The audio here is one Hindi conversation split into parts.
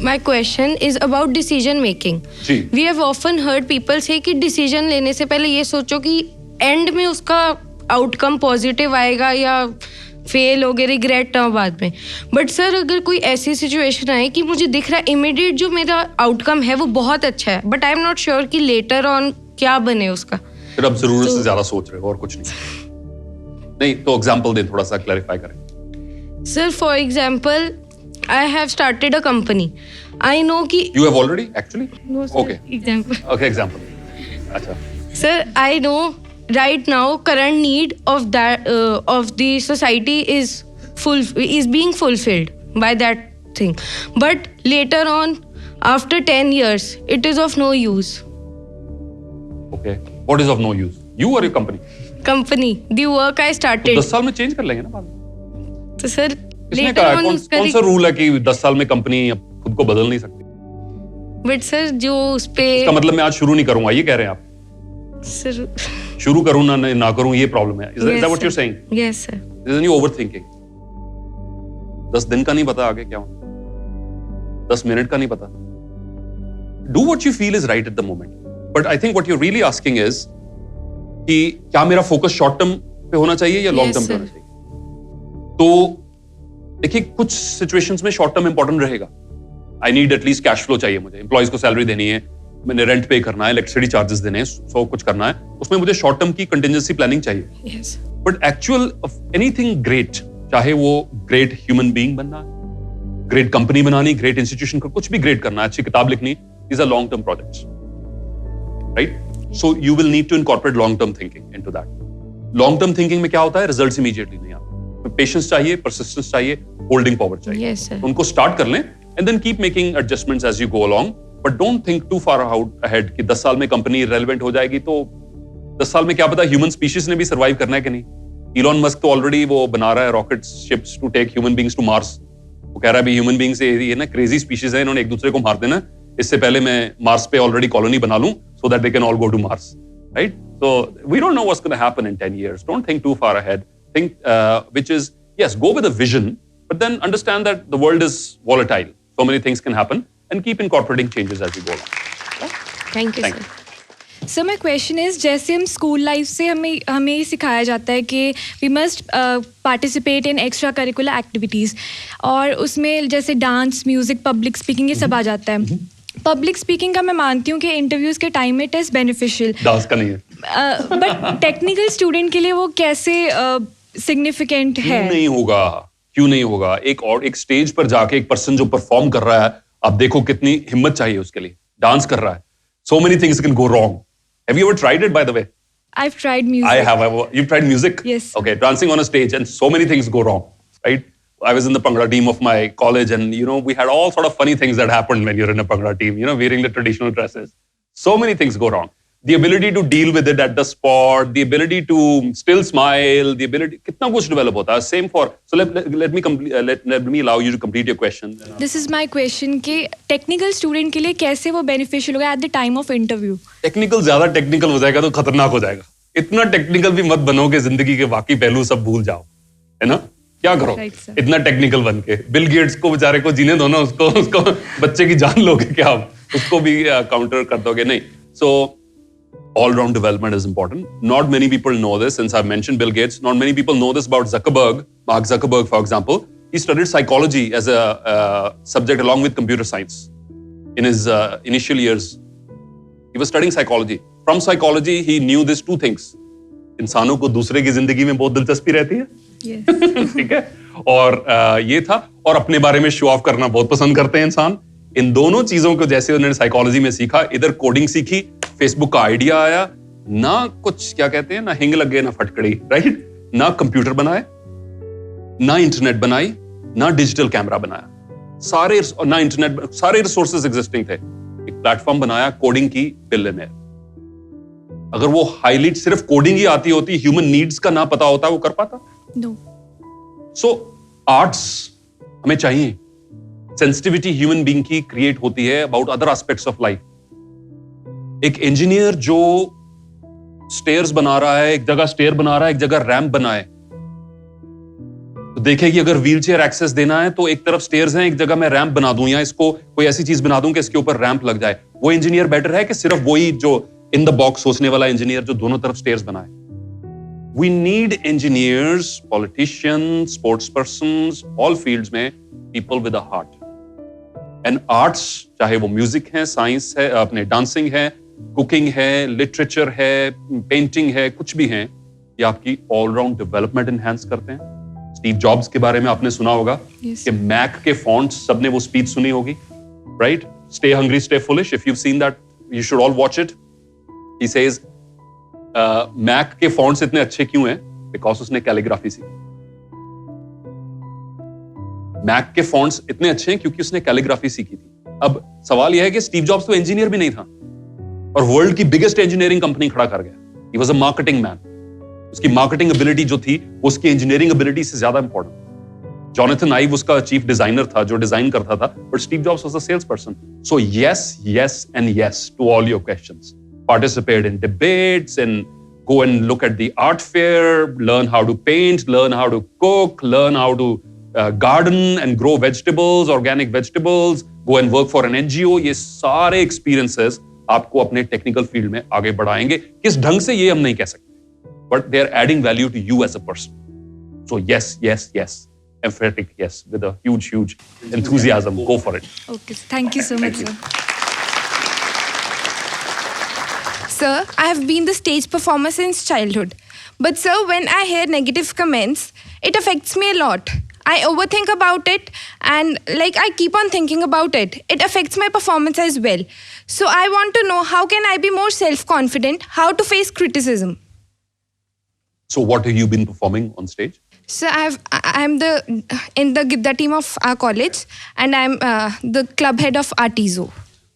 My question is about decision making. Ji. We have often heard people say कि decision लेने से पहले ये सोचो कि end में उसका outcome positive आएगा या फेल हो गए, रिग्रेट ना हो बाद में. बट सर अगर कोई ऐसी सिचुएशन आए कि मुझे दिख रहा है इमीडिएट जो मेरा आउटकम है वो बहुत अच्छा है, but I am not sure कि लेटर ऑन क्या बने उसका. फिर अब जरूरत से ज्यादा सोच रहे हो और कुछ नहीं. नहीं तो एग्जांपल दे, थोड़ा सा क्लैरिफाई करें. Sir for example I have started a company. I know कि You have already actually? No, sir. Okay. Example. Okay, example. अच्छा. Sir, I know right now current need of that of the society is being fulfilled by that thing. But later on, after 10 years, it is of no use. Okay. What is of no use? You or your company? Company, the work I started. 10 साल में चेंज कर लेंगे ना बाद में. तो सर किसने later कहा? on कौन सा रूल है कि 10 साल में कंपनी खुद को बदल नहीं सकती? बट सर जो उस पे इसका मतलब मैं आज शुरू नहीं करूंगा, ये कह रहे हैं आप? सर शुरू करूं ना करूं ये प्रॉब्लम है. Is that what you're saying? Yes sir. Isn't you overthinking? 10 दिन का नहीं पता आगे क्या होगा. 10 मिनट का नहीं पता. Do what you feel is right at the moment. But I think what you're really asking is कि क्या मेरा फोकस शॉर्ट टर्म पे होना चाहिए या लॉन्ग टर्म पे होना चाहिए? तो देखिए कुछ सिचुएशंस में शॉर्ट टर्म इंपॉर्टेंट रहेगा. I need at least cash flow चाहिए मुझे, एम्प्लॉइज को सैलरी देनी है, मैंने रेंट पे करना है, इलेक्ट्रिसिटी चार्जेस देने हैं, सो कुछ करना है, उसमें मुझे शॉर्ट टर्म की कंटिजेंसी प्लानिंग चाहिए. Yes. But actual anything great, चाहे वो ग्रेट ह्यूमन बीइंग बनना, ग्रेट कंपनी बनानी, ग्रेट इंस्टीट्यूशन का कुछ भी ग्रेट करना, अच्छी किताब लिखनी, these are long term projects, right? So you will need to incorporate long term thinking into that. Long term thinking में क्या होता है? रिजल्ट्स इमीडिएटली नहीं आते. पेशेंस चाहिए, परसिस्टेंस चाहिए, होल्डिंग पावर चाहिए. Yes, sir. उनको स्टार्ट कर लें and then keep making adjustments as you go along, but don't think too far out ahead कि 10 साल में कंपनी रेलेवेंट हो जाएगी तो 10 साल में क्या पता ह्यूमन स्पीशीज ने भी सर्वाइव करना है कि नहीं. इलॉन मस्क तो ऑलरेडी वो बना रहा है rocket ships to take human beings to Mars. वो कह रहा है भी ह्यूमन बीइंग्स ये ना क्रेजी स्पीशीज है, इन्होंने एक दूसरे को मार देना, इससे पहले मैं मार्स पे ऑलरेडी कॉलोनी बना लूं so that they can all go to Mars, right? So we don't know what's going to happen in 10 years. Don't think too far ahead. Think which is, yes, go with a vision, but then understand that the world is volatile. So many things can happen and keep incorporating changes as you go along. Thank you Thank sir. So my question is, जैसे हम स्कूल लाइफ से हमें ये सिखाया जाता है कि we must participate in extracurricular activities, और उसमें जैसे डांस, म्यूज़िक, पब्लिक स्पीकिंग, ये सब आ जाता है. पब्लिक स्पीकिंग का मैं मानती हूँ कि इंटरव्यूज़ के टाइम में इट इज़ बेनिफिशियल, डांस का नहीं है. बट टेक्निकल स्टूडेंट के लिए वो कैसे सिग्निफिकेंट है? क्यों नहीं होगा? एक स्टेज पर जाके एक पर्सन जो परफॉर्म कर रहा है, आप देखो कितनी हिम्मत चाहिए उसके लिए. डांस कर रहा है, so many things can go wrong. Have you ever tried it, by the way? I've tried music. I have. You've tried music? Yes. Okay, dancing on a stage and so many things go wrong, right? I was in the Bhangra team of my college and, we had all sort of funny things that happened when you're in a Bhangra team, wearing the traditional dresses. So many things go wrong. The ability to deal with it at the spot, the ability to still smile, the ability, kitna kuch develop hota hai. Same for, so let me allow you to complete your question. This is my question कि टेक्निकल स्टूडेंट के लिए कैसे वो बेनिफिशियल होगा at the time of interview? Technical, ज्यादा टेक्निकल हो जाएगा तो खतरनाक हो जाएगा. इतना टेक्निकल भी मत बनो कि जिंदगी के बाकी पहलू सब भूल जाओ, है ना? क्या करो इतना टेक्निकल बन के? बिल गेट्स को बेचारे को जीने दो ना, उसको बच्चे की जान लोगे क्या आप? उसको भी काउंटर कर दोगे? नहीं. So all-round development is important. Not many people know this. Since I've mentioned Bill Gates, not many people know this about Zuckerberg. Mark Zuckerberg, for example, he studied psychology as a subject along with computer science in his initial years. He was studying psychology. From psychology, he knew these two things. इंसानों को दूसरे की जिंदगी में बहुत दिलचस्पी रहती है. ठीक है. और ये था, और अपने बारे में शो ऑफ करना बहुत पसंद करते हैं इंसान. इन दोनों चीजों को जैसे उन्होंने साइकोलॉजी में सीखा, इधर कोडिंग सीखी, फेसबुक का आइडिया आया, ना कुछ क्या कहते हैं, ना हिंग लगे ना फटकड़ी, राइट? ना कंप्यूटर बनाए, ना इंटरनेट बनाई, ना डिजिटल कैमरा बनाया, सारे ना इंटरनेट, सारे रिसोर्सेज एग्जिस्टिंग थे. एक प्लेटफॉर्म बनाया, कोडिंग की, बिलियनेयर. अगर वो हाईली सिर्फ कोडिंग ही आती होती, ह्यूमन नीड्स का ना पता होता, वो कर पाता? नो. सो आर्ट्स हमें चाहिए. सेंसिटिविटी ह्यूमन बीइंग की क्रिएट होती है about other aspects of life. एक इंजीनियर जो स्टेयर्स बना रहा है, एक जगह स्टेयर बना रहा है, एक जगह रैंप बनाए, तो देखे कि अगर व्हील चेयर एक्सेस देना है तो एक तरफ स्टेयर्स हैं, एक जगह मैं रैंप बना दूं या इसको कोई ऐसी चीज बना दूं कि इसके ऊपर रैंप लग जाए। वो इंजीनियर बेटर है कि सिर्फ वही जो इन द बॉक्स सोचने वाला इंजीनियर जो दोनों तरफ स्टेयर्स बनाए? We need engineers, politicians, sports persons, all fields में people with a heart. And arts, चाहे वो म्यूजिक है, साइंस है, अपने डांसिंग है, कुकिंग है, लिटरेचर है, पेंटिंग है, कुछ भी है, ये आपकी ऑलराउंड डेवलपमेंट एनहांस करते हैं। स्टीव जॉब्स के बारे में आपने सुना होगा कि मैक के फॉन्ट्स, सबने वो स्पीच सुनी होगी, right? Stay hungry stay foolish, if you seen that you should all watch it. He says Mac के फॉन्ट्स इतने अच्छे क्यों हैं? बिकॉज उसने कैलीग्राफी सीखी। मैक के फॉन्ट्स इतने अच्छे हैं क्योंकि उसने कैलीग्राफी सीखी थी। अब सवाल यह है कि स्टीव जॉब्स तो इंजीनियर भी नहीं था और वर्ल्ड की बिगेस्ट इंजीनियरिंग कंपनी खड़ा कर गया। He was a marketing man. उसकी मार्केटिंग एबिलिटी जो थी उसकी इंजीनियरिंग एबिलिटी से ज्यादा इंपॉर्टेंट। जॉनथन आइव उसका चीफ डिजाइनर था जो डिजाइन करता था, but Steve Jobs was a sales person. So yes, yes and yes to all your questions. Participate in debates and go and look at the art fair, learn how to paint, learn how to cook, learn how to garden and grow vegetables, organic vegetables, go and work for an NGO. ये सारे experiences आपको अपने technical field में आगे बढ़ाएंगे। किस ढंग से ये हम नहीं कह सकते, but they are adding value to you as a person. So yes, yes, yes, emphatic yes, with a huge, huge enthusiasm. Go for it. Okay, thank you so much, sir. Sir, I have been the stage performer since childhood. But sir, when I hear negative comments, it affects me a lot. I overthink about it and I keep on thinking about it. It affects my performance as well. So I want to know, how can I be more self-confident? How to face criticism? So what have you been performing on stage? So I'm in the Gidda team of our college and I'm the club head of Artizo.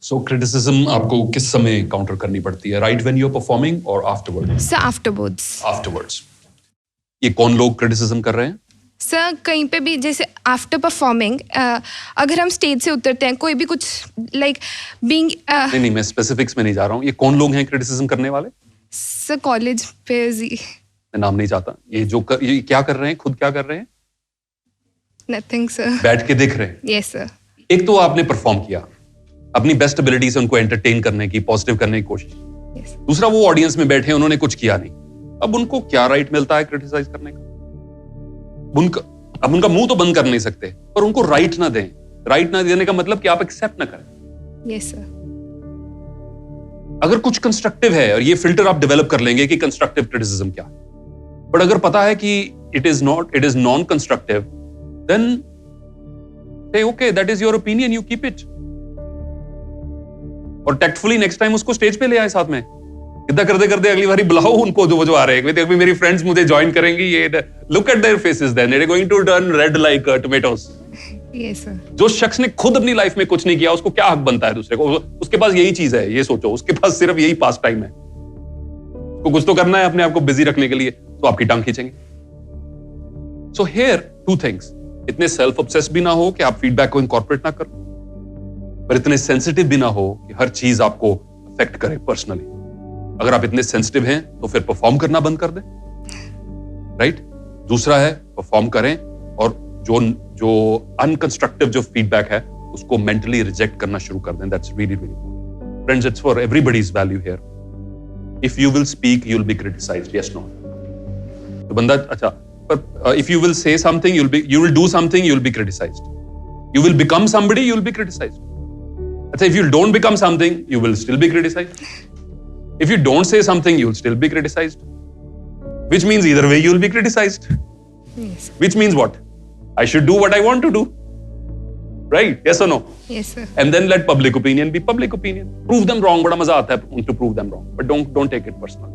So criticism आपको किस समय काउंटर करनी पड़ती है? Right when you're performing or afterwards? Sir, afterwards. Afterwards. ये कौन लोग criticism कर रहे हैं? सर कहीं पे भी, जैसे आफ्टर परफॉर्मिंग अगर हम स्टेज से उतरते हैं, कोई भी कुछ बीइंग नहीं, मैं स्पेसिफिक्स में नहीं जा रहा हूँ। ये कौन लोग हैं क्रिटिसिज्म करने वाले? सर कॉलेज पे जी, मैं नाम नहीं चाहता। ये क्या कर रहे हैं? खुद क्या कर रहे हैं? Nothing sir. बैठ के देख रहे हैं? Yes sir. एक तो आपने परफॉर्म किया, अपनी बेस्ट एबिलिटी से उनको एंटरटेन करने की, पॉजिटिव करने की कोशिश। दूसरा, वो ऑडियंस में बैठे, उन्होंने कुछ किया नहीं। अब उनको क्या राइट मिलता है क्रिटिसाइज करने का? अब उनका मुंह तो बंद कर नहीं सकते, पर उनको राइट ना दें। राइट ना देने का मतलब कि आप एक्सेप्ट ना करें। Yes sir. अगर कुछ कंस्ट्रक्टिव है, और ये फिल्टर आप डेवलप कर लेंगे कि कंस्ट्रक्टिव क्रिटिसिज्म क्या है, बट अगर पता है कि it is non constructive, then say okay, that is your opinion, you keep it. और टैक्टफुली नेक्स्ट टाइम उसको स्टेज पे ले आए साथ में। इतना करते करते अगली बारी बुलाओ उनको, जो आ रहे हैं। मेरी फ्रेंड्स मुझे ज्वाइन करेंगी, ये look at their faces, then it is going to turn red like tomatoes. Yes sir. जो शख्स ने खुद अपनी लाइफ में कुछ नहीं किया, उसको क्या हक बनता है दूसरे को? उसके पास यही चीज है, ये सोचो, उसके पास सिर्फ यही पास टाइम है। उसको कुछ तो करना है अपने आप को बिजी रखने के लिए, तो आपकी टांग खींचेंगे। सो हियर टू थिंग्स, इतने सेल्फ ऑब्सेस भी ना हो कि आप फीडबैक को इनकॉर्पोरेट ना करो, पर इतने सेंसिटिव भी ना हो कि हर चीज आपको अफेक्ट करे पर्सनली। अगर आप इतने सेंसिटिव हैं तो फिर परफॉर्म करना बंद कर दें, राइट? दूसरा है परफॉर्म करें, और जो अनकंस्ट्रक्टिव जो फीडबैक है उसको मेंटली रिजेक्ट करना शुरू कर दें। That's really really important friends, it's for everybody's value here. If you will speak you will be criticised, yes no? तो बंदा अच्छा, पर if you will say something you will do something, you will be criticised. You will become somebody, you will be criticised. अच्छा, if you don't become something, you will still be criticized. If you don't say something, you will still be criticized. Which means either way you will be criticized. Yes. Which means what? I should do what I want to do. Right? Yes or no? Yes sir. And then let public opinion be public opinion. Prove them wrong. बड़ा मजा आता है to prove them wrong. But don't take it personal.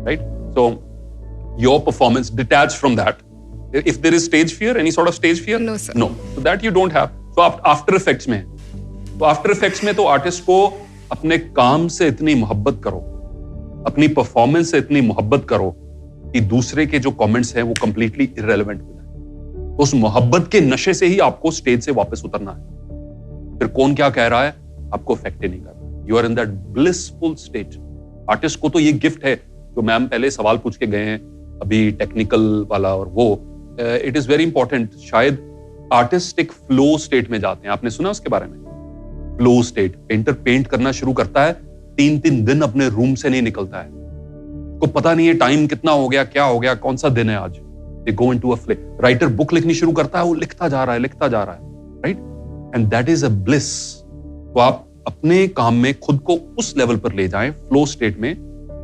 Right? So your performance detached from that. If there is stage fear, any sort of stage fear? No sir. No. So that you don't have. So after effects में, तो आफ्टर इफेक्ट्स में तो आर्टिस्ट को अपने काम से इतनी मोहब्बत करो, अपनी परफॉर्मेंस से इतनी मोहब्बत करो कि दूसरे के जो कमेंट्स हैं वो कंप्लीटली इररिलेवेंट हो जाए। उस मोहब्बत के नशे से ही आपको स्टेज से वापस उतरना है। फिर कौन क्या कह रहा है आपको अफेक्ट ही नहीं कर रहा। You are in that blissful state. Artist को तो ये गिफ्ट है, जो मैम पहले सवाल पूछ के गए हैं अभी टेक्निकल वाला, और वो इट इज वेरी इंपॉर्टेंट, शायद आर्टिस्ट एक फ्लो स्टेट में जाते हैं, आपने सुना उसके बारे में? फ्लो स्टेट, पेंटर पेंट करना शुरू करता है, 3-3 दिन अपने रूम से नहीं निकलता है, को पता नहीं है टाइम कितना हो गया, क्या हो गया, कौन सा दिन है आज। They go into a flow. Writer book लिखनी शुरू करता है, वो लिखता जा रहा है, right? And that is a bliss. तो आप अपने काम में खुद को उस लेवल पर ले जाएं, फ्लो स्टेट में,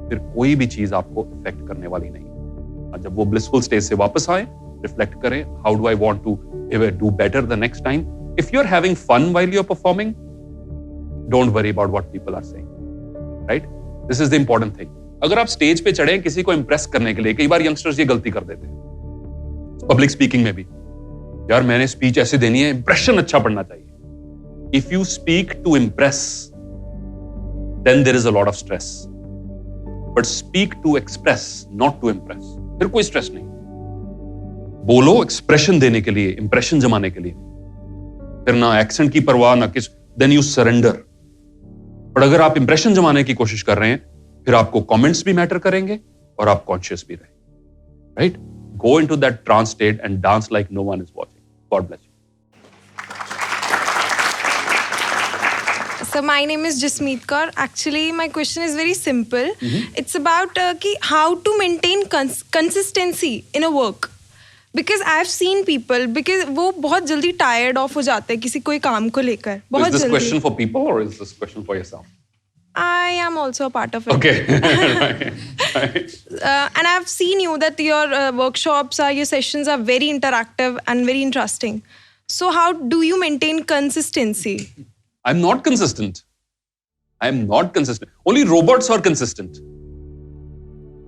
फिर कोई भी चीज आपको इफेक्ट करने वाली नहीं। जब वो ब्लिसफुल स्टेट से वापस आए, रिफ्लेक्ट करें, how do I want to do better the next time. If you are having fun while you are performing, don't worry about what people are saying, right? This is the important thing. अगर आप स्टेज पे चढ़े किसी को इंप्रेस करने के लिए, कई बार यंगस्टर्स ये गलती कर देते हैं पब्लिक स्पीकिंग में भी, यार मैंने स्पीच ऐसे देनी है, इंप्रेशन अच्छा पड़ना चाहिए। If you speak to impress, then there is a lot of stress, but speak to express, not to impress, फिर कोई स्ट्रेस नहीं। बोलो एक्सप्रेशन देने के लिए, इंप्रेशन जमाने के लिए, फिर ना एक्सेंट की परवाह ना किस, देन यू सरेंडर। पर अगर आप इंप्रेशन जमाने की कोशिश कर रहे हैं, फिर आपको कमेंट्स भी मैटर करेंगे और आप कॉन्शियस भी रहेंगे, right? Go into that trance state and dance like no one is watching. God bless you. So my name is Jasmeet Kaur. Actually, my question is very simple. It's about how to maintain consistency in a work. Because I have seen people, because वो बहुत जल्दी tired off हो जाते हैं किसी कोई काम को लेकर, बहुत जल्दी। Is this जल्दी। question for people or is this question for yourself? I am also a part of it. Okay. Right. And I've seen you that your workshops, your sessions are very interactive and very interesting. So how do you maintain consistency? I'm not consistent. Only robots are consistent.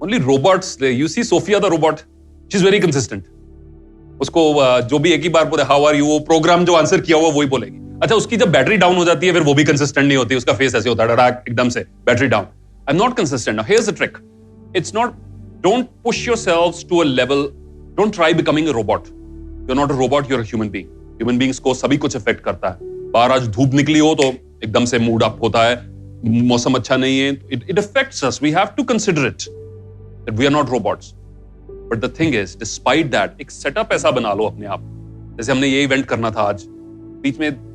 Only robots. You see Sophia the robot. She's very consistent. उसको जो भी एक ही बार बोले हाउ आर यू, वो प्रोग्राम जो आंसर किया हुआ वही बोलेगी। अच्छा, उसकी जब बैटरी डाउन हो जाती है फिर वो भी कंसिस्टेंट नहीं होती, उसका फेस ऐसे होता है डरा एकदम से, battery down. I am not consistent. Now here's the trick, it's not, don't push yourselves to a level, don't try becoming a robot. You are not a robot, you are a human being. Human beings को सभी कुछ इफेक्ट करता है। बाहर आज धूप निकली हो तो एकदम से मूड अप होता है, मौसम अच्छा नहीं है, it affects us. We have to consider it that we are not robots. But the thing is, despite that, एक सेटअप ऐसा बना लो अपने आप। जैसे हमने ये इवेंट करना था आज, बीच में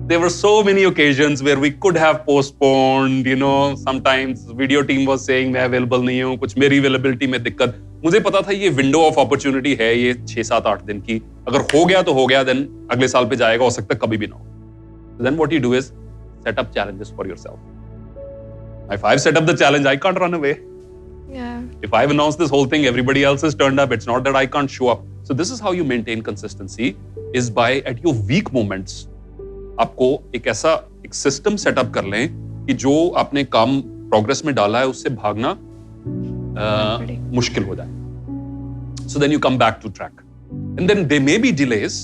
there were so many occasions where we could have postponed, you know, sometimes video team was saying मैं available नहीं हूँ, कुछ मेरी availability में दिक्कत। मुझे पता था ये window of opportunity है, ये 6-7-8 दिन की, अगर हो गया तो हो गया, then अगले साल पे जाएगा, हो सकता है कभी भी ना हो। So then what you do is set up challenges for yourself. If I've set up the challenge, I can't run away. Yeah. If I've announced this whole thing, everybody else has turned up. It's not that I can't show up. So this is how you maintain consistency, is by at your weak moments, आपको एक ऐसा एक सिस्टम सेटअप कर लें कि जो आपने काम प्रोग्रेस में डाला है उससे भागना मुश्किल हो जाए. So then you come back to track. And then there may be delays,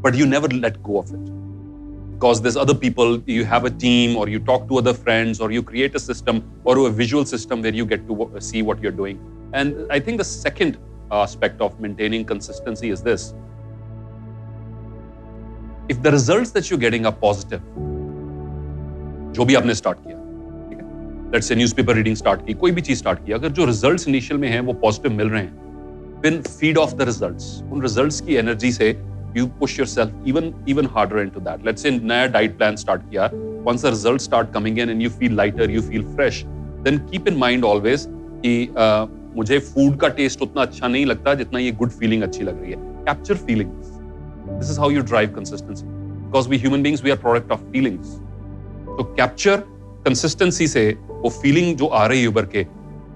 but you never let go of it. Because there's other people, you have a team, or you talk to other friends, or you create a system or a visual system where you get to see what you're doing. And I think the second aspect of maintaining consistency is this. If the results that you're getting are positive, जो भी आपने स्टार्ट किया, ठीक है, let's say newspaper reading start की, कोई भी चीज स्टार्ट की, अगर जो रिजल्ट्स इनिशियल में हैं वो पॉजिटिव मिल रहे हैं, then feed off the results. उन रिजल्ट्स की एनर्जी से you push yourself even harder into that. Let's say नया डाइट प्लान स्टार्ट किया, once the results start coming in and you feel lighter, you feel fresh, then keep in mind always कि मुझे फूड का टेस्ट उतना अच्छा नहीं लगता जितना ये गुड फीलिंग अच्छी लग रही है. Capture feelings. This is how you drive consistency. Because we human beings, we are product of feelings. So capture consistency से वो feeling जो आ रही है उभर के,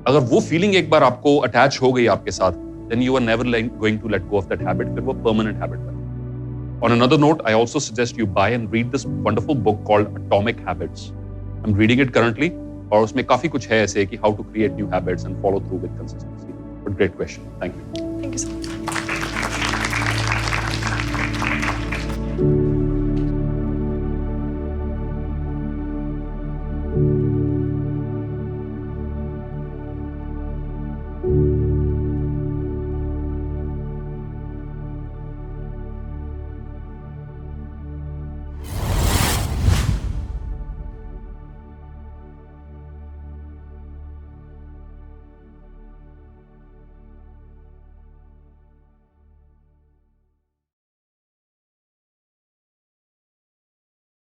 अगर वो feeling एक बार आपको attach हो गई आपके साथ, then you are never going to let go of that habit. फिर वो permanent habit बने. On another note, I also suggest you buy and read this wonderful book called Atomic Habits. I'm reading it currently, और उसमें काफी कुछ है ऐसे कि how to create new habits and follow through with consistency. But great question. Thank you. Thank you so much.